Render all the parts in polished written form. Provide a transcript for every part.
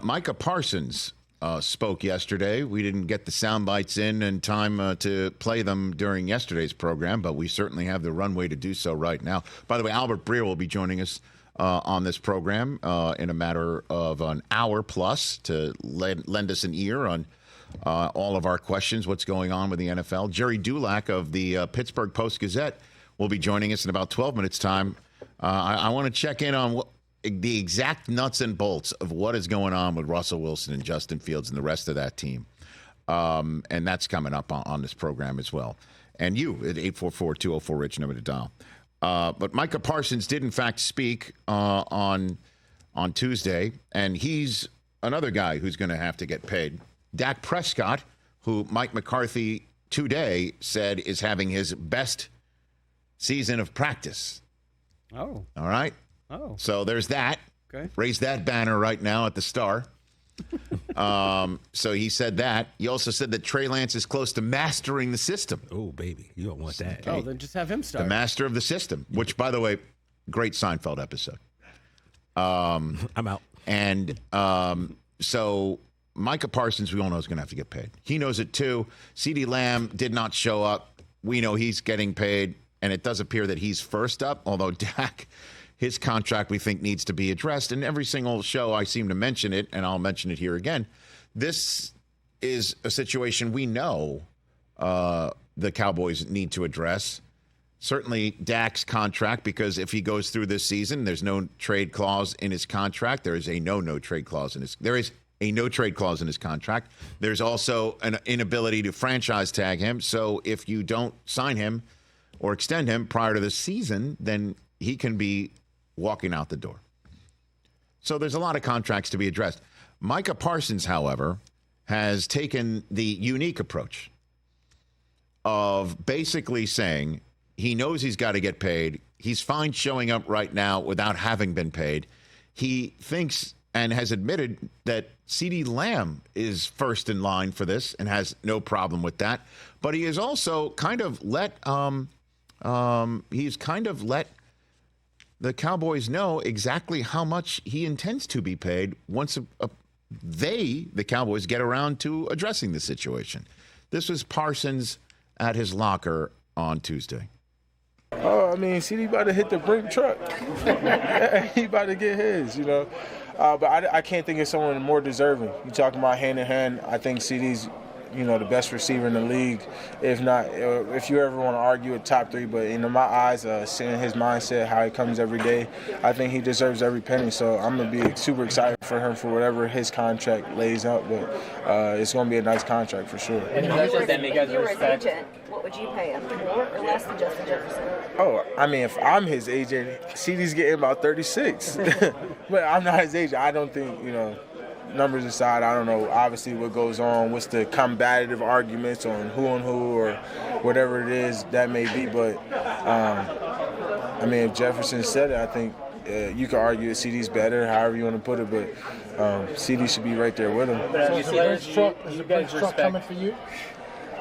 Micah Parsons spoke yesterday. We didn't get the sound bites in time to play them during yesterday's program, but we certainly have the runway to do so right now. By the way, Albert Breer will be joining us on this program in a matter of an hour plus to lend us an ear on all of our questions, what's going on with the NFL. Jerry Dulac of the Pittsburgh Post-Gazette will be joining us in about 12 minutes' time. I want to check in on the exact nuts and bolts of what is going on with Russell Wilson and Justin Fields and the rest of that team. And that's coming up on this program as well. And you at 844-204-RICH, number to dial. But Micah Parsons did, in fact, speak on Tuesday, and he's another guy who's going to have to get paid. Dak Prescott, who Mike McCarthy today said is having his best season of practice. Oh. All right? Oh. So there's that. Okay. Raise that banner right now at the Star. So he said that. He also said that Trey Lance is close to mastering the system. Oh, baby. You don't want that. Oh, then just have him start. The master of the system, which, by the way, great Seinfeld episode. I'm out. And so Micah Parsons, we all know, is going to have to get paid. He knows it, too. CeeDee Lamb did not show up. We know he's getting paid, and it does appear that he's first up, although Dak, his contract, we think, needs to be addressed. And every single show I seem to mention it, and I'll mention it here again. This is a situation we know the Cowboys need to address. Certainly Dak's contract, because if he goes through this season, there's no trade clause in his contract. There is a no trade clause in his. There is a no trade clause in his contract. There's also an inability to franchise tag him. So if you don't sign him or extend him prior to the season, then he can be walking out the door. So there's a lot of contracts to be addressed. Micah Parsons, however, has taken the unique approach of basically saying he knows he's got to get paid. He's fine showing up right now without having been paid. He thinks and has admitted that CeeDee Lamb is first in line for this and has no problem with that. But he has also kind of let the Cowboys know exactly how much he intends to be paid once the Cowboys, get around to addressing the situation. This was Parsons at his locker on Tuesday. Oh, I mean, CD about to hit the brink truck. He about to get his, you know. But I can't think of someone more deserving. You talking about hand in hand. I think CD's, you know, the best receiver in the league. If not, if you ever want to argue a top three, but in my eyes, seeing his mindset, how he comes every day, I think he deserves every penny. So I'm going to be super excited for him for whatever his contract lays out. But it's going to be a nice contract for sure. And if you were his agent, what would you pay him? More or less than Justin Jefferson? Oh, I mean, if I'm his agent, CD's getting about 36. But I'm not his agent. I don't think, you know, numbers aside, I don't know obviously what goes on, what's the combative arguments on who or whatever it is that may be. But, I mean, if Jefferson said it, I think you could argue that CD's better, however you want to put it. But CD should be right there with him. So is the bench truck coming for you?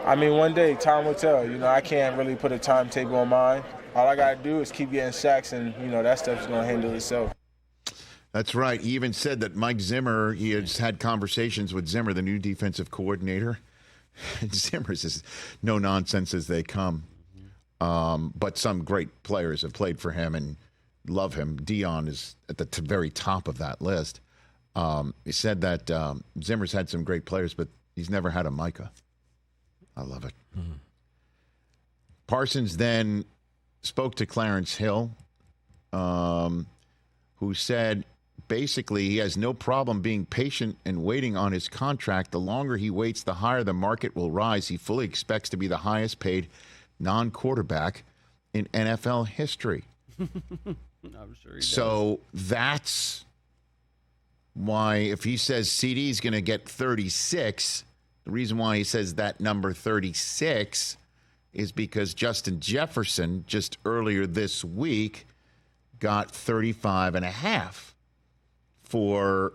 I mean, one day, time will tell. You know, I can't really put a timetable on mine. All I got to do is keep getting sacks, and, you know, that stuff's going to handle itself. That's right. He even said that Mike Zimmer, he has had conversations with Zimmer, the new defensive coordinator. And Zimmer's as no nonsense as they come. But some great players have played for him and love him. Dion is at the very top of that list. He said that Zimmer's had some great players, but he's never had a Micah. I love it. Mm-hmm. Parsons then spoke to Clarence Hill, who said basically he has no problem being patient and waiting on his contract. The longer he waits, the higher the market will rise. He fully expects to be the highest paid non-quarterback in NFL history. I'm sure he does. So that's why if he says CD's going to get 36, the reason why he says that number 36 is because Justin Jefferson just earlier this week got 35.5 for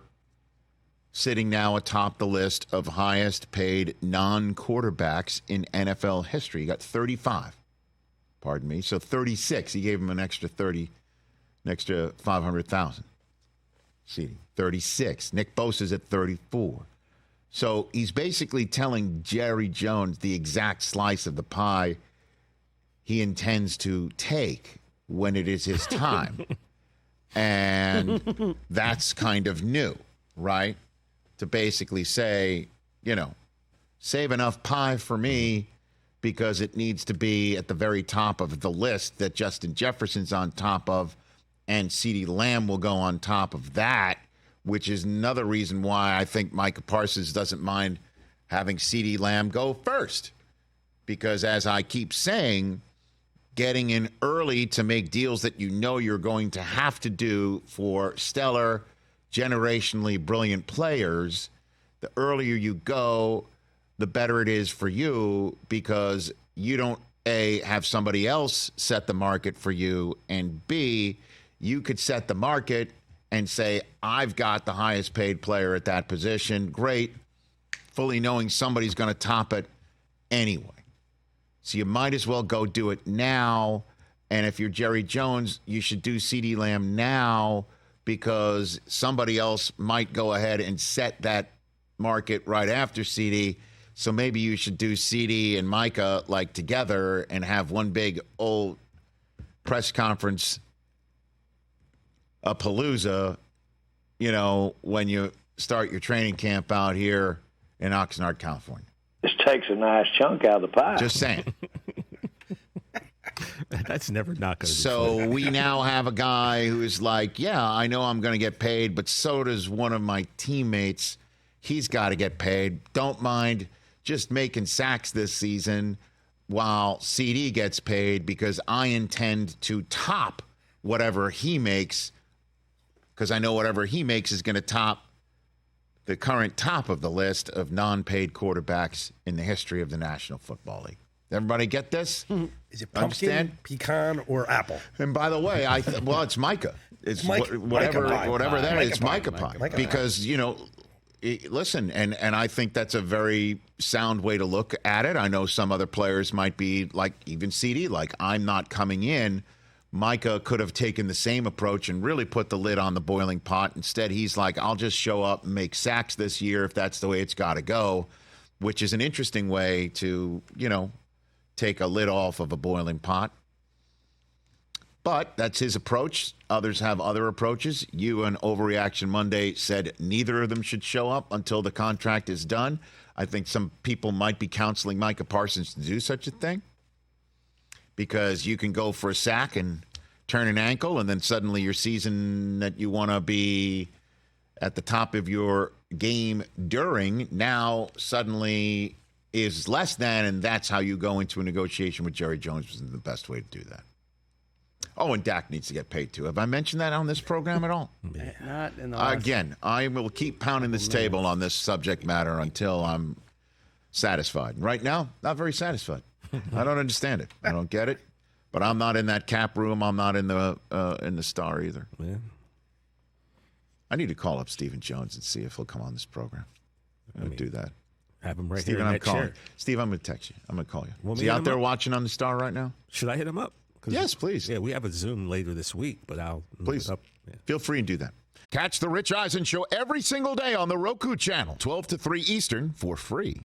sitting now atop the list of highest paid non-quarterbacks in NFL history. He got 35. Pardon me. So 36. He gave him an extra 30, an extra 500,000. CeeDee, 36. Nick Bosa's at 34. So he's basically telling Jerry Jones the exact slice of the pie he intends to take when it is his time. And that's kind of new, right? To basically say, save enough pie for me because it needs to be at the very top of the list that Justin Jefferson's on top of, and CeeDee Lamb will go on top of that, which is another reason why I think Micah Parsons doesn't mind having CeeDee Lamb go first. Because as I keep saying, getting in early to make deals that you're going to have to do for stellar, generationally brilliant players, the earlier you go, the better it is for you, because you don't, A, have somebody else set the market for you, and B, you could set the market and say, I've got the highest paid player at that position. Great. Fully knowing somebody's going to top it anyway. So you might as well go do it now. And if you're Jerry Jones, you should do CeeDee Lamb now, because somebody else might go ahead and set that market right after CeeDee. So maybe you should do CeeDee and Micah like together and have one big old press conference, a palooza, when you start your training camp out here in Oxnard, California. This takes a nice chunk out of the pie. Just saying. That's never not going to be So funny. we now have a guy who is like, yeah, I know I'm going to get paid, but so does one of my teammates. He's got to get paid. Don't mind just making sacks this season while CeeDee gets paid, because I intend to top whatever he makes, because I know whatever he makes is going to top the current top of the list of non-paid quarterbacks in the history of the National Football League. Everybody get this? Is it pumpkin, Understand? pecan, or apple? And by the way, it's Micah. It's Micah- whatever Micah pie. whatever that is. It's Micah Micah pie. pie. Micah Because listen, and I think that's a very sound way to look at it. I know some other players might be like, even CeeDee, like, I'm not coming in. Micah could have taken the same approach and really put the lid on the boiling pot. Instead, he's like, I'll just show up and make sacks this year if that's the way it's got to go, which is an interesting way to, take a lid off of a boiling pot. But that's his approach. Others have other approaches. You on Overreaction Monday said neither of them should show up until the contract is done. I think some people might be counseling Micah Parsons to do such a thing, because you can go for a sack and turn an ankle, and then suddenly your season that you want to be at the top of your game during now suddenly is less than, and that's how you go into a negotiation with Jerry Jones. Isn't the best way to do that. Oh, and Dak needs to get paid too. Have I mentioned that on this program at all? Not in the last Again, I will keep pounding this table on this subject matter until I'm satisfied. Right now, not very satisfied. I don't understand it. I don't get it. But I'm not in that cap room. I'm not in the Star either. Yeah. I need to call up Stephen Jones and see if he'll come on this program. I'm going to do that. Have him right Stephen, here in I'm that calling. chair. Steve, I'm going to text you. I'm going to call you. Want Is me he to hit out him there up? watching on the Star right now? Should I hit him up? 'Cause Yes, please. Yeah, we have a Zoom later this week, but I'll look Please. it up. Yeah. Feel free and do that. Catch the Rich Eisen Show every single day on the Roku channel, 12 to 3 Eastern, for free.